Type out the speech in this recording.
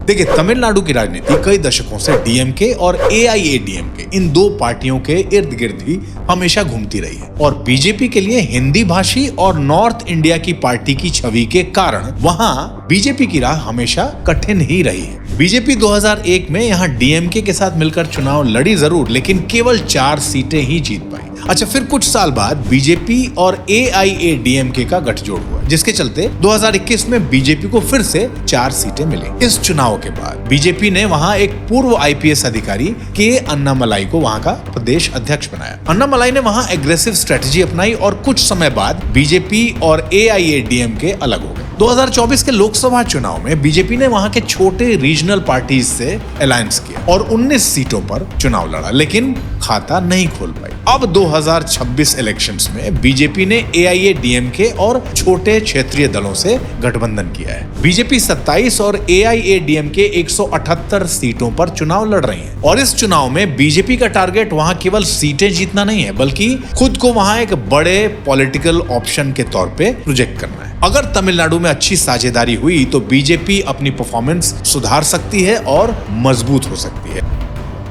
देखिए, तमिलनाडु की राजनीति कई दशकों से डीएमके और एआईएडीएमके इन दो पार्टियों के इर्द गिर्द ही हमेशा घूमती रही है और बीजेपी के लिए हिंदी भाषी और नॉर्थ इंडिया की पार्टी की छवि के कारण वहां बीजेपी की राह हमेशा कठिन ही रही है। बीजेपी 2001 में यहां डीएमके के साथ मिलकर चुनाव लड़ी जरूर, लेकिन केवल 4 सीटें ही जीत पाई। अच्छा, फिर कुछ साल बाद बीजेपी और एआईएडीएमके का गठजोड़ हुआ, जिसके चलते 2021 में बीजेपी को फिर से 4 सीटें मिली। इस चुनाव के बाद बीजेपी ने वहां एक पूर्व आईपीएस अधिकारी के अन्नामलाई को वहां का प्रदेश अध्यक्ष बनाया। अन्नामलाई ने वहां एग्रेसिव स्ट्रेटजी अपनाई और कुछ समय बाद बीजेपी और एआईएडीएमके अलग हो गए। 2024 के लोकसभा चुनाव में बीजेपी ने वहां के छोटे रीजनल पार्टीज से अलायंस किया और 19 सीटों पर चुनाव लड़ा, लेकिन खाता नहीं खोल पाई। अब 2026 इलेक्शंस में बीजेपी ने एआईएडीएमके और छोटे क्षेत्रीय दलों से गठबंधन किया है। बीजेपी 27 और एआईएडीएमके 178 सीटों पर चुनाव लड़ रही है और इस चुनाव में बीजेपी का टारगेट वहां केवल सीटें जीतना नहीं है, बल्कि खुद को वहां एक बड़े पॉलिटिकल ऑप्शन के तौर पे प्रोजेक्ट करना है। अगर तमिलनाडु में अच्छी साझेदारी हुई तो बीजेपी अपनी परफॉर्मेंस सुधार सकती है और मजबूत हो सकती है।